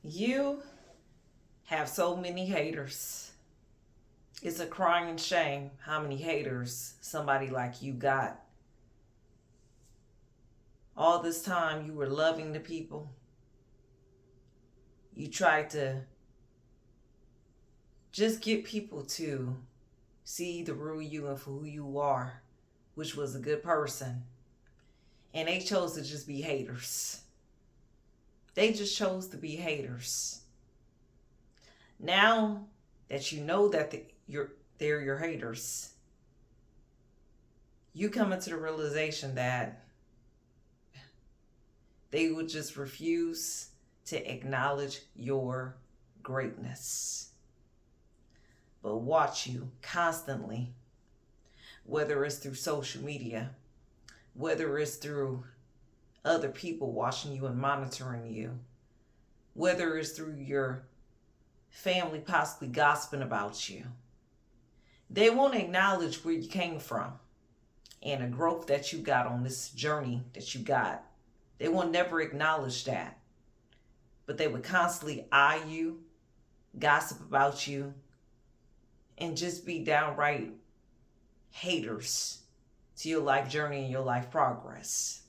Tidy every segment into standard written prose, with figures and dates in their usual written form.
You have so many haters. It's a crying shame how many haters somebody like you got. All this time you were loving the people. You tried to just get people to see the real you and for who you are, which was a good person. And they chose to just be haters. They just chose to be haters. Now that you know that they're your haters, you come into the realization that they would just refuse to acknowledge your greatness. But watch you constantly, whether it's through social media, whether it's through other people watching you and monitoring you, whether it's through your family possibly gossiping about you. They won't acknowledge where you came from and the growth that you got on this journey that you got. They will never acknowledge that. But they would constantly eye you, gossip about you, and just be downright haters to your life journey and your life progress.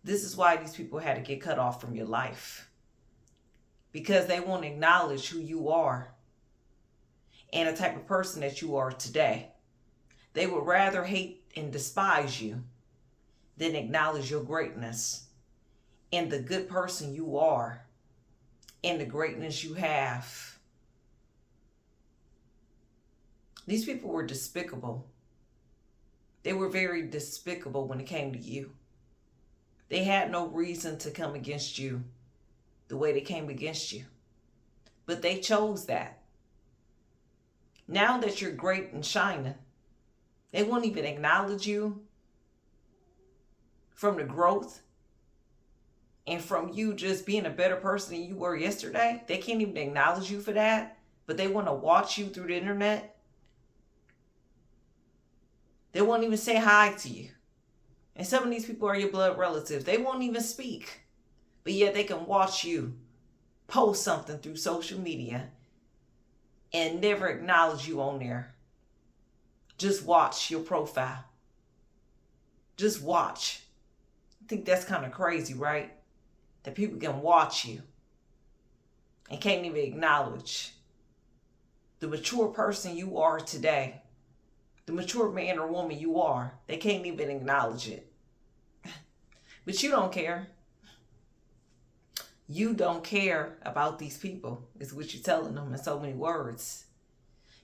This is why these people had to get cut off from your life. Because they won't acknowledge who you are and the type of person that you are today. They would rather hate and despise you than acknowledge your greatness and the good person you are and the greatness you have. These people were despicable. They were very despicable when it came to you. They had no reason to come against you the way they came against you. But they chose that. Now that you're great and shining, they won't even acknowledge you from the growth and from you just being a better person than you were yesterday. They can't even acknowledge you for that, but they want to watch you through the internet. They won't even say hi to you. And some of these people are your blood relatives. They won't even speak. But yet they can watch you post something through social media and never acknowledge you on there. Just watch your profile. Just watch. I think that's kind of crazy, right? That people can watch you and can't even acknowledge the mature person you are today. The mature man or woman you are. They can't even acknowledge it. But you don't care. You don't care about these people, is what you're telling them in so many words.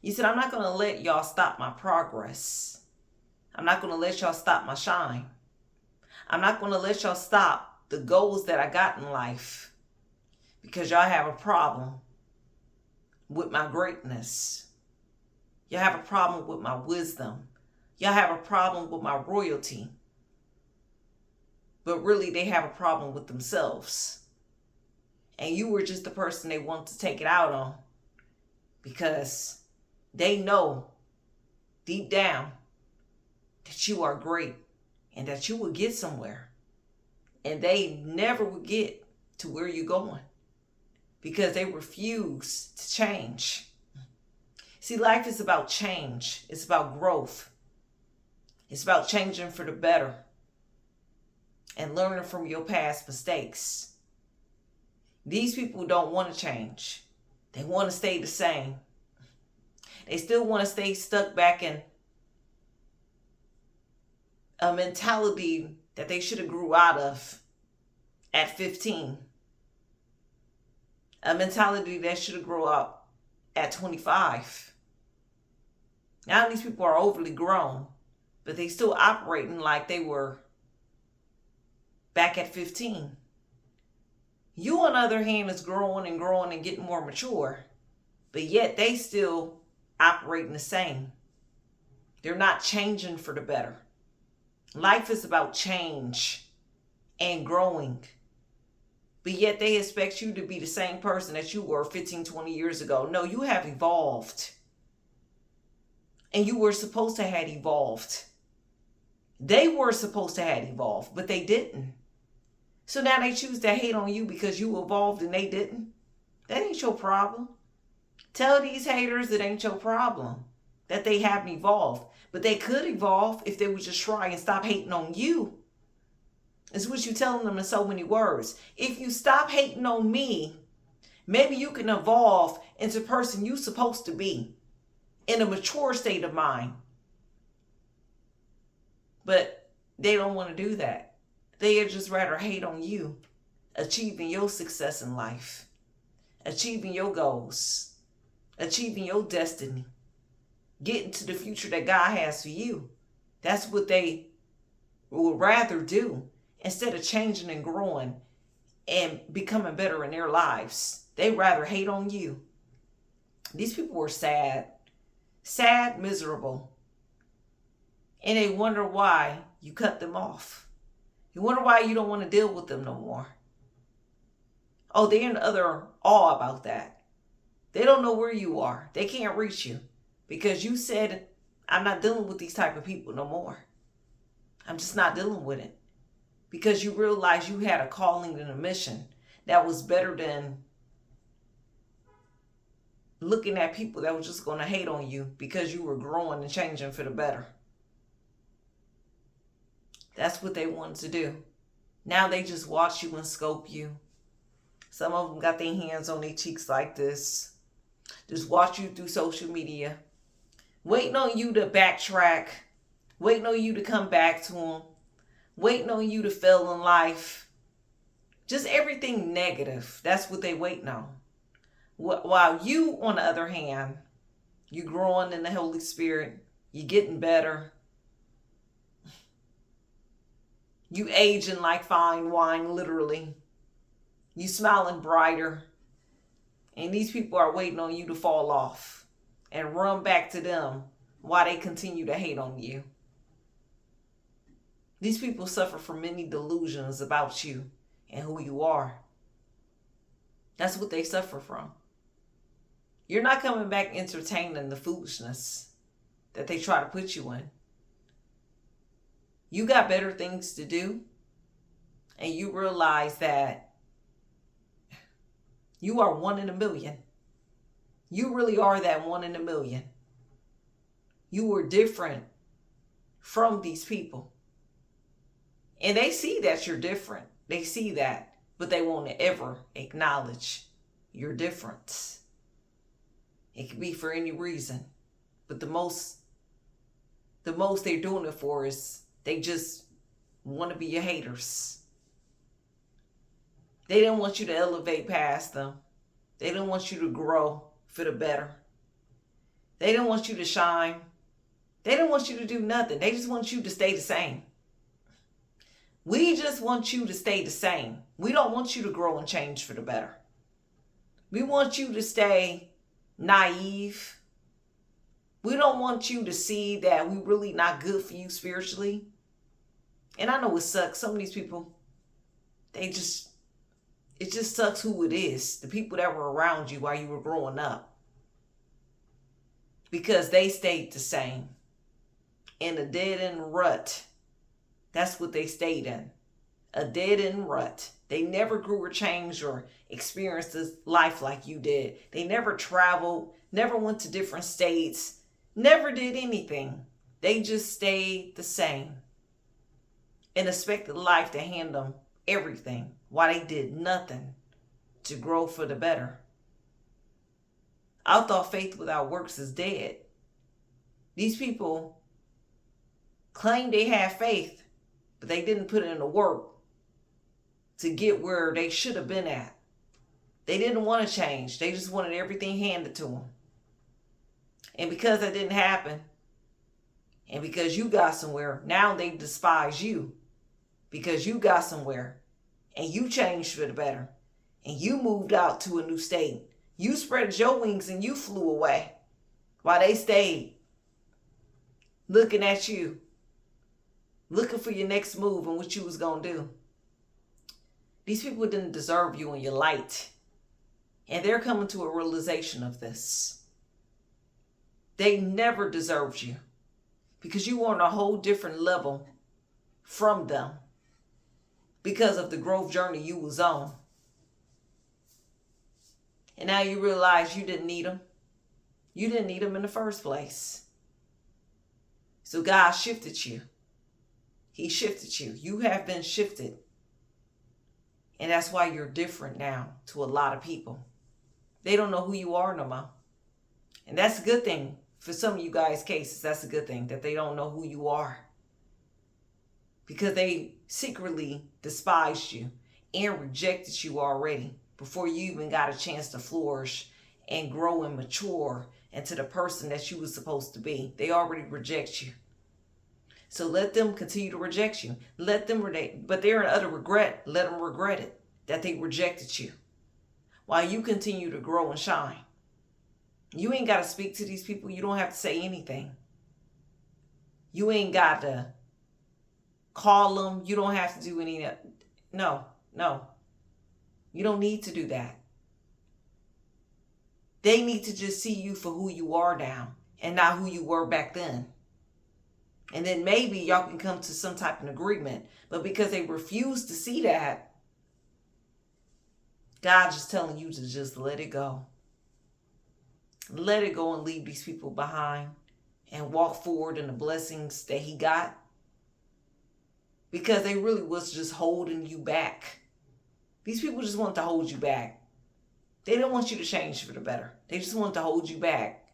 You said, I'm not going to let y'all stop my progress. I'm not going to let y'all stop my shine. I'm not going to let y'all stop the goals that I got in life because y'all have a problem with my greatness. Y'all have a problem with my wisdom. Y'all have a problem with my royalty. But really, they have a problem with themselves. And you were just the person they want to take it out on because they know deep down that you are great and that you will get somewhere. And they never will get to where you're going because they refuse to change. See, life is about change. It's about growth. It's about changing for the better and learning from your past mistakes. These people don't want to change. They want to stay the same. They still want to stay stuck back in a mentality that they should have grew out of at 15. A mentality that should have grew up at 25. Now these people are overly grown, but they still operating like they were back at 15. You, on the other hand, is growing and growing and getting more mature, but yet they still operating the same. They're not changing for the better. Life is about change and growing, but yet they expect you to be the same person that you were 15, 20 years ago. No, you have evolved, and you were supposed to have evolved. They were supposed to have evolved, but they didn't. So now they choose to hate on you because you evolved and they didn't. That ain't your problem. Tell these haters it ain't your problem that they haven't evolved. But they could evolve if they would just try and stop hating on you. It's what you're telling them in so many words. If you stop hating on me, maybe you can evolve into the person you're supposed to be in a mature state of mind. But they don't want to do that. They'd just rather hate on you, achieving your success in life, achieving your goals, achieving your destiny, getting to the future that God has for you. That's what they would rather do instead of changing and growing and becoming better in their lives. They rather hate on you. These people were sad, miserable. And they wonder why you cut them off. You wonder why you don't want to deal with them no more. Oh, they're in utter awe about that. They don't know where you are. They can't reach you because you said, I'm not dealing with these type of people no more. I'm just not dealing with it. Because you realized you had a calling and a mission that was better than looking at people that were just going to hate on you because you were growing and changing for the better. That's what they wanted to do. Now they just watch you and scope you. Some of them got their hands on their cheeks like this. Just watch you through social media. Waiting on you to backtrack. Waiting on you to come back to them. Waiting on you to fail in life. Just everything negative. That's what they waiting on. While you, on the other hand, you growing in the Holy Spirit. You getting better. You aging like fine wine, literally. You smiling brighter. And these people are waiting on you to fall off and run back to them while they continue to hate on you. These people suffer from many delusions about you and who you are. That's what they suffer from. You're not coming back entertaining the foolishness that they try to put you in. You got better things to do, and you realize that you are 1 in a million. You really are that 1 in a million. You are different from these people. And they see that you're different. They see that, but they won't ever acknowledge your difference. It could be for any reason, but the most they're doing it for is they just want to be your haters. They didn't want you to elevate past them. They didn't want you to grow for the better. They didn't want you to shine. They didn't want you to do nothing. They just want you to stay the same. We just want you to stay the same. We don't want you to grow and change for the better. We want you to stay naive. We don't want you to see that we really not good for you spiritually. And I know it sucks. Some of these people, it just sucks who it is. The people that were around you while you were growing up. Because they stayed the same. In a dead-end rut. That's what they stayed in. A dead-end rut. They never grew or changed or experienced this life like you did. They never traveled, never went to different states, never did anything. They just stayed the same and expected life to hand them everything while they did nothing to grow for the better. I thought faith without works is dead. These people claim they have faith, but they didn't put in the work to get where they should have been at. They didn't want to change. They just wanted everything handed to them. And because that didn't happen, and because you got somewhere, now they despise you. Because you got somewhere, and you changed for the better. And you moved out to a new state. You spread your wings and you flew away. While they stayed looking at you. Looking for your next move and what you was going to do. These people didn't deserve you in your light. And they're coming to a realization of this. They never deserved you. Because you were on a whole different level from them. Because of the growth journey you was on. And now you realize you didn't need them. You didn't need them in the first place. So God shifted you. He shifted you. You have been shifted. And that's why you're different now to a lot of people. They don't know who you are no more. And that's a good thing. For some of you guys' cases, that's a good thing, that they don't know who you are. Because they secretly despised you and rejected you already before you even got a chance to flourish and grow and mature into the person that you were supposed to be. They already reject you. So let them continue to reject you. Let them, but they're in utter regret. Let them regret it, that they rejected you, while you continue to grow and shine. You ain't got to speak to these people. You don't have to say anything. You ain't got to call them. You don't have to do any. No. You don't need to do that. They need to just see you for who you are now and not who you were back then. And then maybe y'all can come to some type of agreement. But because they refuse to see that, God's just telling you to just let it go. Let it go and leave these people behind and walk forward in the blessings that he got. Because they really was just holding you back. These people just want to hold you back. They don't want you to change for the better. They just want to hold you back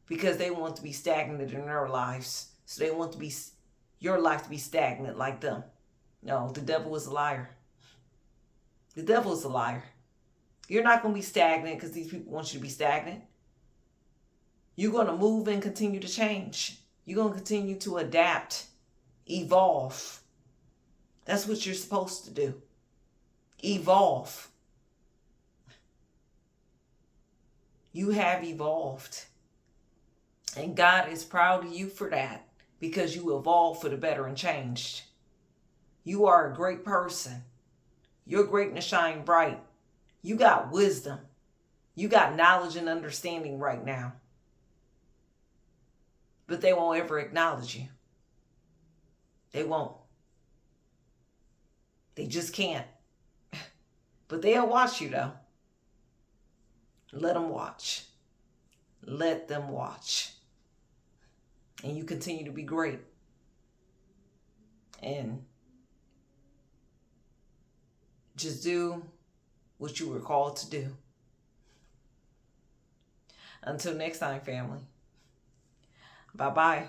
because they want to be stagnant in their lives. So they want to be your life to be stagnant like them. No, the devil is a liar. The devil is a liar. You're not going to be stagnant because these people want you to be stagnant. You're going to move and continue to change. You're going to continue to adapt, evolve. That's what you're supposed to do. Evolve. You have evolved. And God is proud of you for that, because you evolved for the better and changed. You are a great person. Your greatness shine bright. You got wisdom. You got knowledge and understanding right now. But they won't ever acknowledge you. They won't. They just can't. But they'll watch you though. Let them watch. Let them watch. And you continue to be great. And just do what you were called to do. Until next time, family. Bye-bye.